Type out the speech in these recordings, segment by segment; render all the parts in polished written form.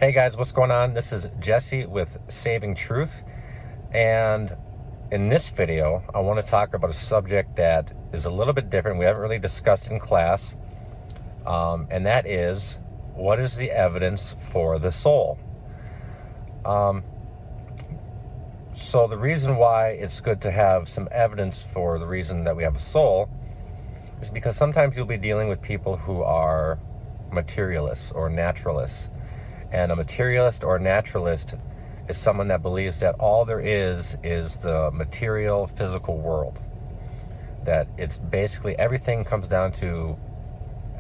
Hey guys, what's going on? This is Jesse with Saving Truth, and in this video I want to talk about a subject that is a little bit different. We haven't really discussed in class, and that is, what is the evidence for the soul? So the reason why it's good to have some evidence for the reason that we have a soul is because sometimes you'll be dealing with people who are materialists or naturalists. And a materialist or naturalist is someone that believes that all there is the material, physical world. That it's basically everything comes down to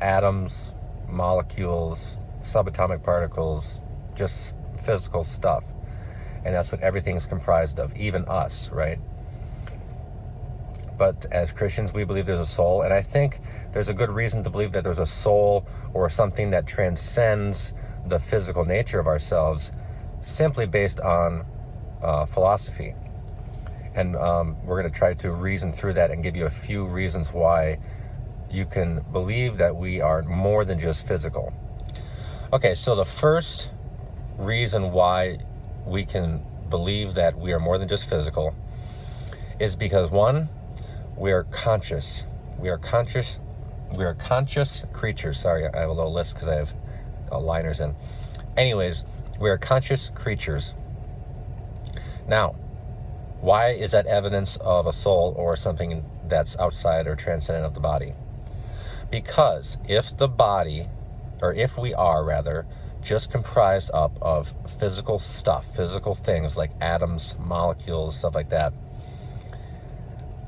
atoms, molecules, subatomic particles, just physical stuff. And that's what everything's comprised of, even us, right? But as Christians, we believe there's a soul, and I think there's a good reason to believe that there's a soul or something that transcends the physical nature of ourselves, simply based on philosophy. And we're going to try to reason through that and give you a few reasons why you can believe that we are more than just physical. Okay, so the first reason why we can believe that we are more than just physical is because, one, we are conscious. We are conscious creatures. Sorry, I have a little lisp because I have liners in. Anyways, we are conscious creatures. Now, why is that evidence of a soul or something that's outside or transcendent of the body? Because if we are rather just comprised up of physical stuff, physical things like atoms, molecules, stuff like that,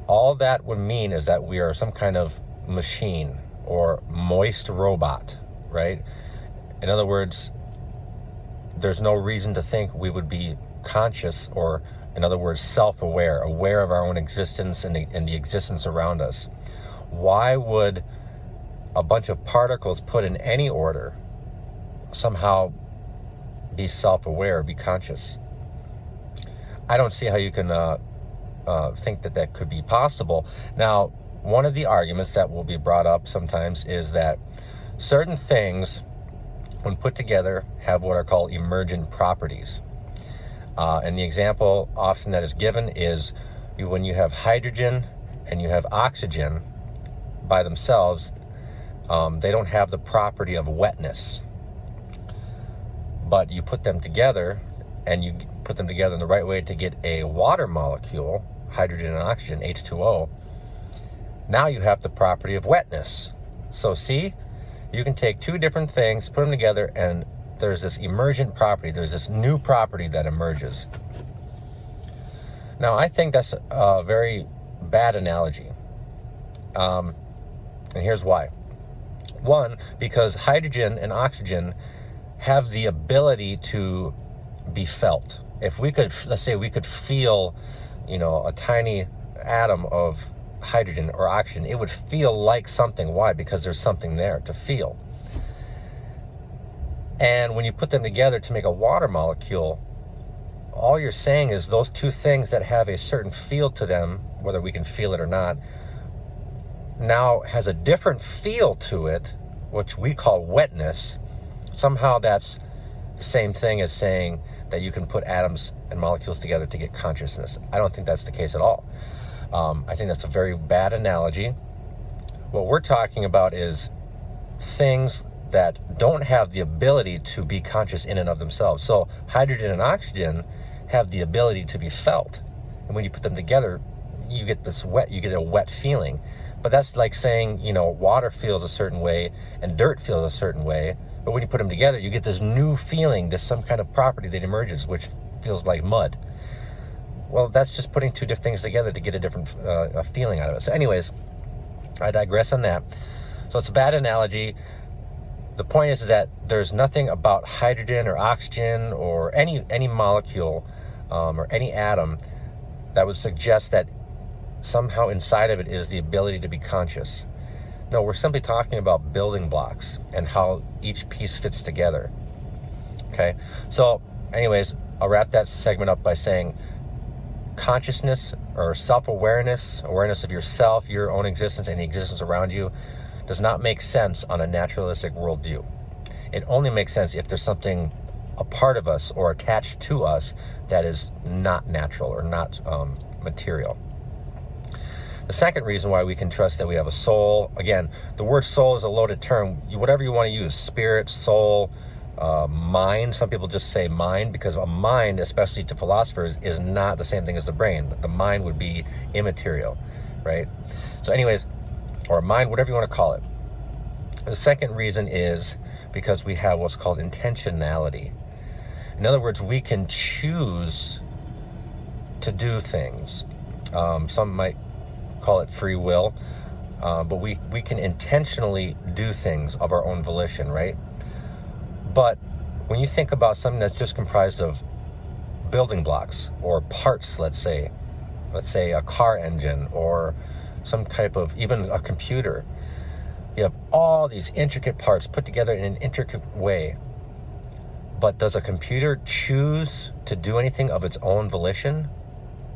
all that would mean is that we are some kind of machine or moist robot, right? In other words, there's no reason to think we would be conscious, or in other words, self-aware, aware of our own existence and the existence around us. Why would a bunch of particles put in any order somehow be self-aware, be conscious? I don't see how you can think that could be possible. Now, one of the arguments that will be brought up sometimes is that certain things, when put together, have what are called emergent properties. And the example often that is given is when you have hydrogen and you have oxygen by themselves, they don't have the property of wetness. But you put them together, and you put them together in the right way to get a water molecule, hydrogen and oxygen, H2O, now you have the property of wetness. So see, you can take two different things, put them together, and there's this emergent property. There's this new property that emerges. Now, I think that's a very bad analogy. And here's why. One, because hydrogen and oxygen have the ability to be felt. If we could, let's say we could feel, a tiny atom of hydrogen or oxygen, it would feel like something. Why? Because there's something there to feel. And when you put them together to make a water molecule, all you're saying is those two things that have a certain feel to them, whether we can feel it or not, now has a different feel to it, which we call wetness. Somehow that's the same thing as saying that you can put atoms and molecules together to get consciousness. I don't think that's the case at all. I think that's a very bad analogy. What we're talking about is things that don't have the ability to be conscious in and of themselves. So hydrogen and oxygen have the ability to be felt. And when you put them together, you get a wet feeling. But that's like saying, water feels a certain way and dirt feels a certain way. But when you put them together, you get this new feeling, this some kind of property that emerges, which feels like mud. Well, that's just putting two different things together to get a different feeling out of it. So anyways, I digress on that. So it's a bad analogy. The point is that there's nothing about hydrogen or oxygen or any molecule or any atom that would suggest that somehow inside of it is the ability to be conscious. No, we're simply talking about building blocks and how each piece fits together. Okay, so anyways, I'll wrap that segment up by saying consciousness or self-awareness, awareness of yourself, your own existence, and the existence around you does not make sense on a naturalistic worldview. It only makes sense if there's something a part of us or attached to us that is not natural or not material. The second reason why we can trust that we have a soul, again, the word soul is a loaded term. Whatever you want to use, spirit, soul, mind. Some people just say mind because a mind, especially to philosophers, is not the same thing as the brain. But the mind would be immaterial, right? So anyways, or mind, whatever you want to call it. The second reason is because we have what's called intentionality. In other words, we can choose to do things. Some might call it free will, but we can intentionally do things of our own volition, right? But when you think about something that's just comprised of building blocks or parts, let's say a car engine or some type of, even a computer, you have all these intricate parts put together in an intricate way. But does a computer choose to do anything of its own volition?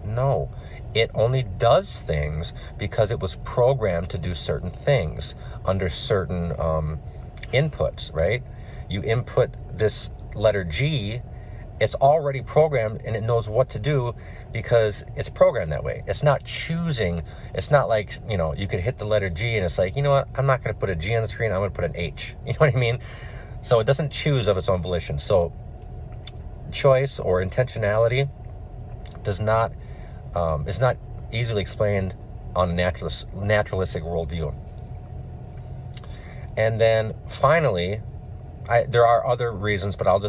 No. It only does things because it was programmed to do certain things under certain inputs, right? You input this letter G, it's already programmed and it knows what to do because it's programmed that way. It's not choosing. It's not like, you could hit the letter G and it's like, you know what, I'm not going to put a G on the screen, I'm going to put an H. You know what I mean? So it doesn't choose of its own volition. So choice or intentionality is not easily explained on a naturalistic worldview. And then finally, there are other reasons, but I'll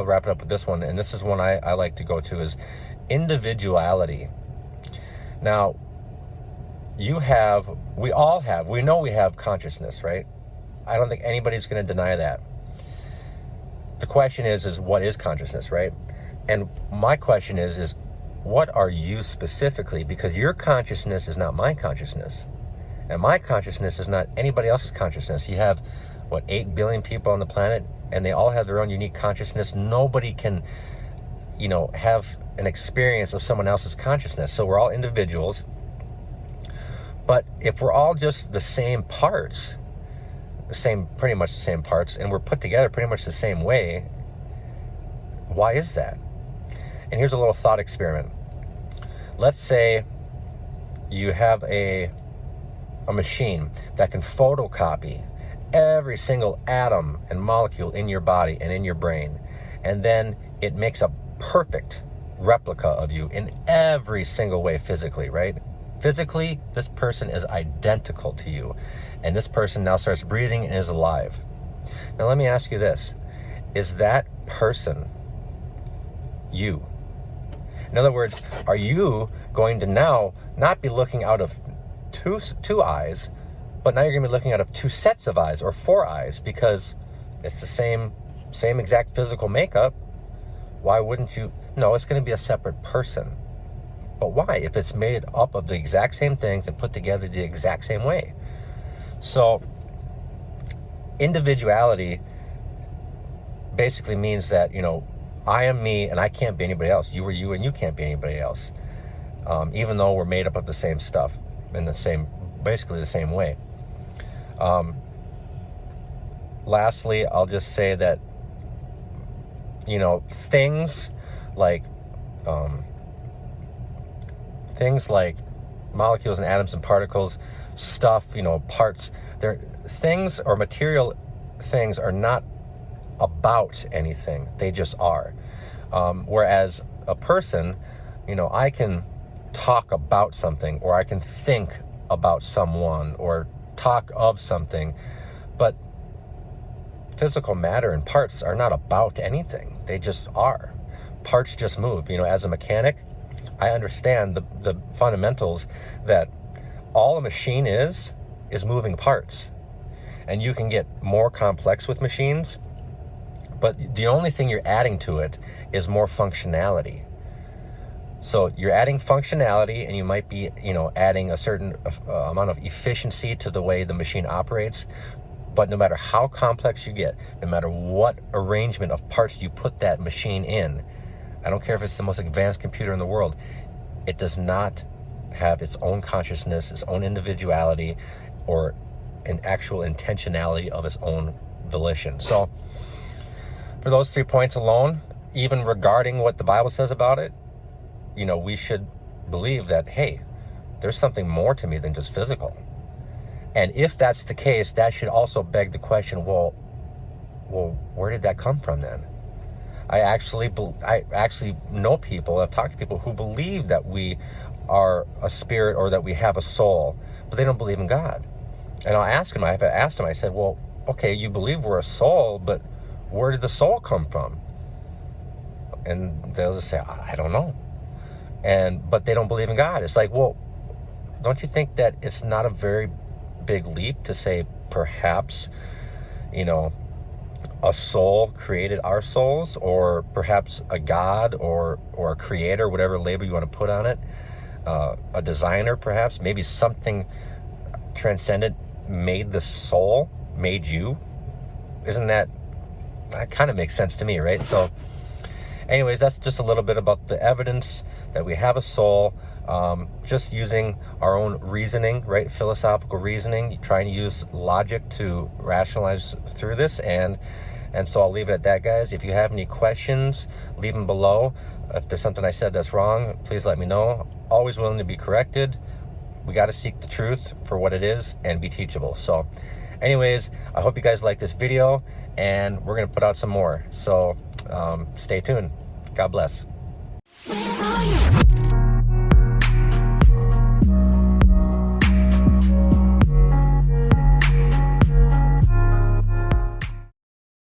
wrap it up with this one. And this is one I like to go to, is individuality. Now, we know we have consciousness, right? I don't think anybody's going to deny that. The question is what is consciousness, right? And my question is what are you specifically? Because your consciousness is not my consciousness. And my consciousness is not anybody else's consciousness. You have, 8 billion people on the planet, and they all have their own unique consciousness. Nobody can, have an experience of someone else's consciousness. So we're all individuals. But if we're all just the same parts, pretty much the same parts, and we're put together pretty much the same way, why is that? And here's a little thought experiment. Let's say you have a machine that can photocopy every single atom and molecule in your body and in your brain, and then it makes a perfect replica of you in every single way physically, right? Physically, this person is identical to you, and this person now starts breathing and is alive. Now let me ask you this. Is that person you? In other words, are you going to now not be looking out of two eyes, but now you're going to be looking out of 2 sets of eyes or 4 eyes because it's the same exact physical makeup? Why wouldn't you? No, it's going to be a separate person. But why? If it's made up of the exact same things and put together the exact same way. So individuality basically means that, I am me and I can't be anybody else. You are you and you can't be anybody else. Even though we're made up of the same stuff in basically the same way. Lastly, I'll just say that, things like molecules and atoms and particles, stuff, parts, things or material things are not about anything. They just are. Whereas a person, I can talk about something, or I can think about someone or talk of something, but physical matter and parts are not about anything. They just are. Parts just move. As a mechanic, I understand the fundamentals that all a machine is moving parts. And you can get more complex with machines, but the only thing you're adding to it is more functionality. So you're adding functionality, and you might be, adding a certain amount of efficiency to the way the machine operates. But no matter how complex you get, no matter what arrangement of parts you put that machine in, I don't care if it's the most advanced computer in the world, it does not have its own consciousness, its own individuality, or an actual intentionality of its own volition. So For those 3 points alone, even regarding what the Bible says about it, we should believe that, hey, there's something more to me than just physical. And if that's the case, that should also beg the question, well, where did that come from then? I actually know people, I've talked to people who believe that we are a spirit or that we have a soul, but they don't believe in God. And I've asked them, I said, well, okay, you believe we're a soul, but where did the soul come from? And they'll just say, I don't know. But they don't believe in God. It's like, well, don't you think that it's not a very big leap to say perhaps, a soul created our souls, or perhaps a God or a creator, whatever label you want to put on it, a designer perhaps, maybe something transcendent made the soul, made you? Isn't that kind of makes sense to me, right? So anyways, that's just a little bit about the evidence that we have a soul, just using our own reasoning, right? Philosophical reasoning, trying to use logic to rationalize through this. And so I'll leave it at that, guys. If you have any questions, leave them below. If there's something I said that's wrong, please let me know. Always willing to be corrected. We got to seek the truth for what it is and be teachable. So anyways, I hope you guys like this video, and we're going to put out some more. So stay tuned. God bless.